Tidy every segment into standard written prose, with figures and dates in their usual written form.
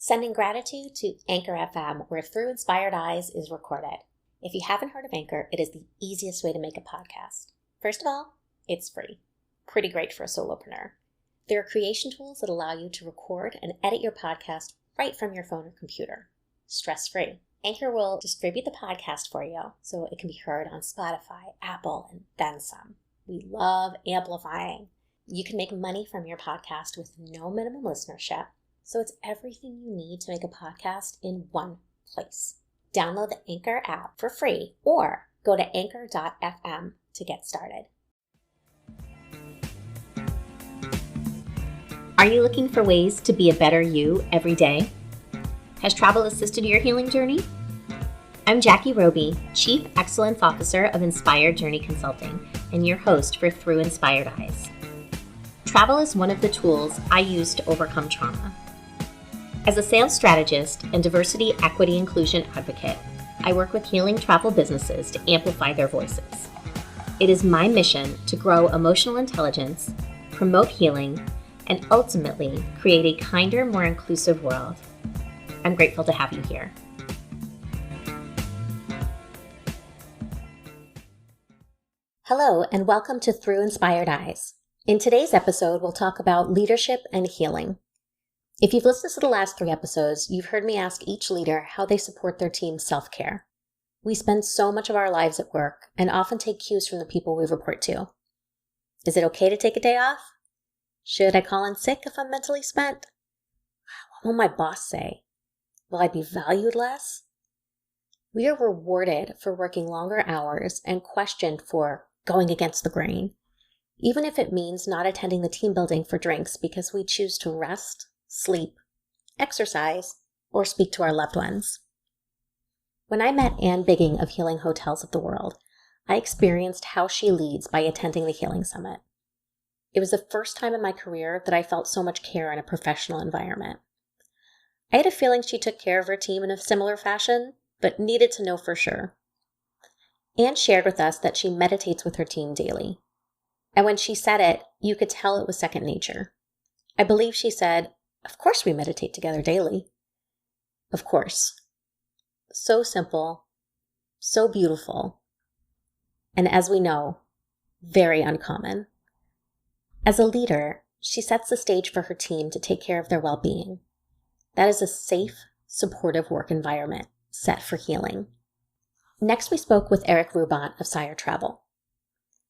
Sending gratitude to Anchor FM, where Through Inspired Eyes is recorded. If you haven't heard of Anchor, it is the easiest way to make a podcast. First of all, it's free. Pretty great for a solopreneur. There are creation tools that allow you to record and edit your podcast right from your phone or computer. Stress-free. Anchor will distribute the podcast for you so it can be heard on Spotify, Apple, and then some. We love amplifying. You can make money from your podcast with no minimum listenership. So it's everything you need to make a podcast in one place. Download the Anchor app for free or go to anchor.fm to get started. Are you looking for ways to be a better you every day? Has travel assisted your healing journey? I'm Jackie Roby, Chief Excellence Officer of Inspired Journey Consulting and your host for Through Inspired Eyes. Travel is one of the tools I use to overcome trauma. As a sales strategist and diversity, equity, inclusion advocate, I work with healing travel businesses to amplify their voices. It is my mission to grow emotional intelligence, promote healing, and ultimately create a kinder, more inclusive world. I'm grateful to have you here. Hello, and welcome to Through Inspired Eyes. In today's episode, we'll talk about leadership and healing. If you've listened to the last 3 episodes, you've heard me ask each leader how they support their team's self-care. We spend so much of our lives at work and often take cues from the people we report to. Is it okay to take a day off? Should I call in sick if I'm mentally spent? What will my boss say? Will I be valued less? We are rewarded for working longer hours and questioned for going against the grain, even if it means not attending the team building for drinks because we choose to rest, sleep, exercise, or speak to our loved ones. When I met Anne Bigging of Healing Hotels of the World, I experienced how she leads by attending the Healing Summit. It was the first time in my career that I felt so much care in a professional environment. I had a feeling she took care of her team in a similar fashion, but needed to know for sure. Anne shared with us that she meditates with her team daily. And when she said it, you could tell it was second nature. I believe she said, "Of course we meditate together daily." Of course. So simple, so beautiful, and as we know, very uncommon. As a leader, she sets the stage for her team to take care of their well-being. That is a safe, supportive work environment set for healing. Next, we spoke with Hrubant of Sire Travel.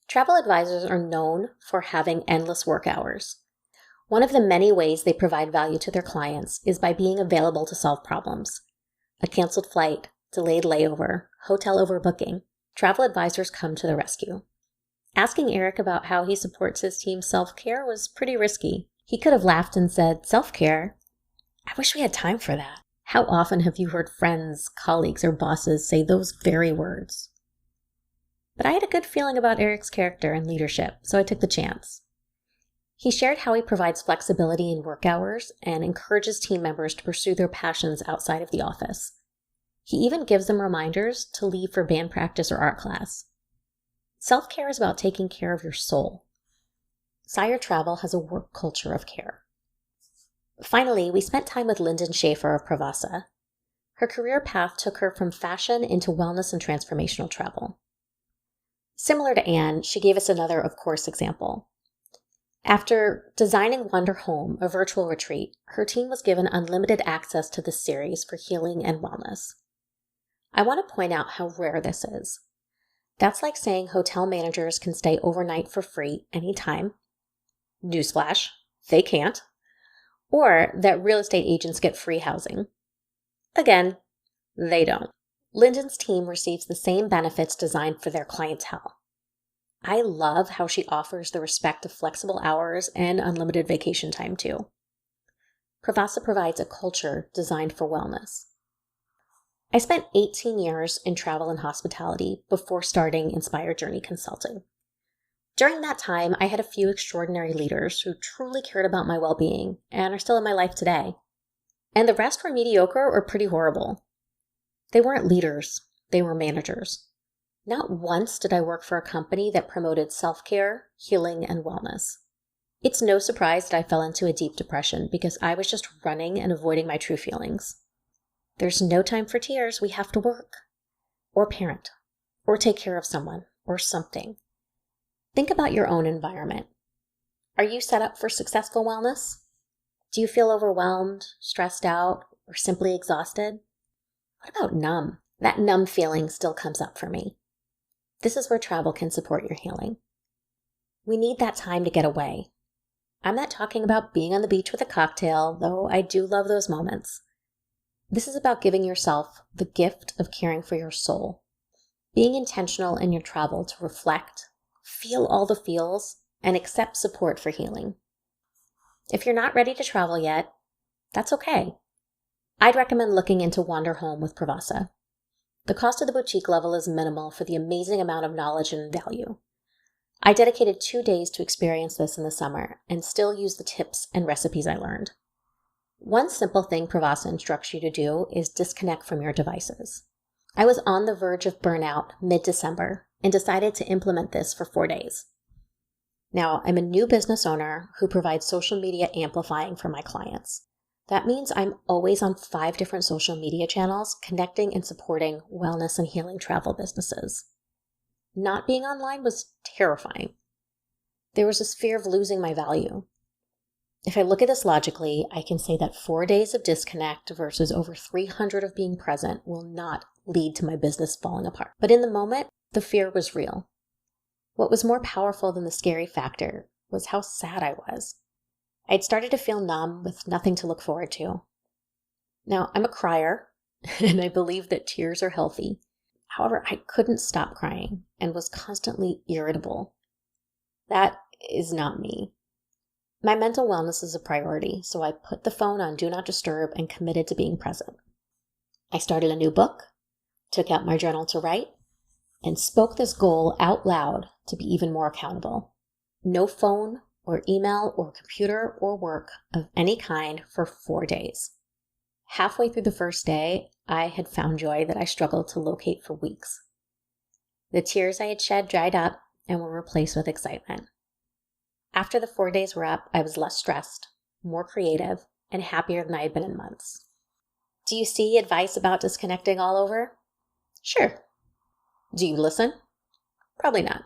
Travel advisors are known for having endless work hours. One of the many ways they provide value to their clients is by being available to solve problems. A canceled flight, delayed layover, hotel overbooking. Travel advisors come to the rescue. Asking Eric about how he supports his team's self-care was pretty risky. He could have laughed and said, "Self-care? I wish we had time for that." How often have you heard friends, colleagues, or bosses say those very words? But I had a good feeling about Eric's character and leadership, so I took the chance. He shared how he provides flexibility in work hours and encourages team members to pursue their passions outside of the office. He even gives them reminders to leave for band practice or art class. Self-care is about taking care of your soul. Sire Travel has a work culture of care. Finally, we spent time with Linden Schaffer of Pravasa. Her career path took her from fashion into wellness and transformational travel. Similar to Anne, she gave us another of course example. After designing Wonder Home, a virtual retreat, her team was given unlimited access to this series for healing and wellness. I want to point out how rare this is. That's like saying hotel managers can stay overnight for free anytime. Newsflash, they can't. Or that real estate agents get free housing. Again, they don't. Linden's team receives the same benefits designed for their clientele. I love how she offers the respect of flexible hours and unlimited vacation time too. Pravasa provides a culture designed for wellness. I spent 18 years in travel and hospitality before starting Inspired Journey Consulting. During that time, I had a few extraordinary leaders who truly cared about my well-being and are still in my life today. And the rest were mediocre or pretty horrible. They weren't leaders, they were managers. Not once did I work for a company that promoted self-care, healing, and wellness. It's no surprise that I fell into a deep depression because I was just running and avoiding my true feelings. There's no time for tears. We have to work, or parent, or take care of someone, or something. Think about your own environment. Are you set up for successful wellness? Do you feel overwhelmed, stressed out, or simply exhausted? What about numb? That numb feeling still comes up for me. This is where travel can support your healing. We need that time to get away. I'm not talking about being on the beach with a cocktail, though I do love those moments. This is about giving yourself the gift of caring for your soul. Being intentional in your travel to reflect, feel all the feels, and accept support for healing. If you're not ready to travel yet, that's okay. I'd recommend looking into Wander Home with Pravasa. The cost of the boutique level is minimal for the amazing amount of knowledge and value. I dedicated 2 days to experience this in the summer and still use the tips and recipes I learned. One simple thing Pravasa instructs you to do is disconnect from your devices. I was on the verge of burnout mid-December and decided to implement this for 4 days. Now, I'm a new business owner who provides social media amplifying for my clients. That means I'm always on 5 different social media channels connecting and supporting wellness and healing travel businesses. Not being online was terrifying. There was this fear of losing my value. If I look at this logically, I can say that 4 days of disconnect versus over 300 of being present will not lead to my business falling apart. But in the moment, the fear was real. What was more powerful than the scary factor was how sad I was. I had started to feel numb with nothing to look forward to. Now, I'm a crier, and I believe that tears are healthy. However, I couldn't stop crying and was constantly irritable. That is not me. My mental wellness is a priority, so I put the phone on Do Not Disturb and committed to being present. I started a new book, took out my journal to write, and spoke this goal out loud to be even more accountable. No phone or email or computer or work of any kind for 4 days. Halfway through the first day, I had found joy that I struggled to locate for weeks. The tears I had shed dried up and were replaced with excitement. After the 4 days were up, I was less stressed, more creative, and happier than I had been in months. Do you see advice about disconnecting all over? Sure. Do you listen? Probably not.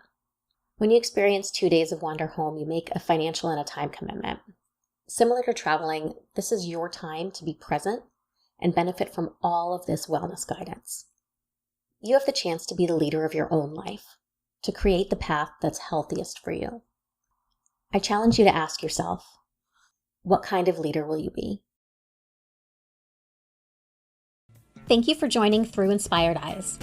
When you experience 2 days of Wander Home, you make a financial and a time commitment. Similar to traveling, this is your time to be present and benefit from all of this wellness guidance. You have the chance to be the leader of your own life, to create the path that's healthiest for you. I challenge you to ask yourself, what kind of leader will you be? Thank you for joining Through Inspired Eyes.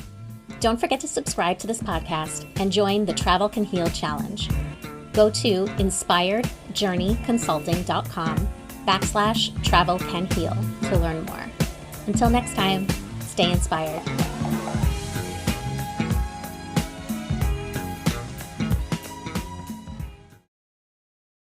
Don't forget to subscribe to this podcast and join the Travel Can Heal Challenge. Go to inspiredjourneyconsulting.com/travelcanheal to learn more. Until next time, stay inspired.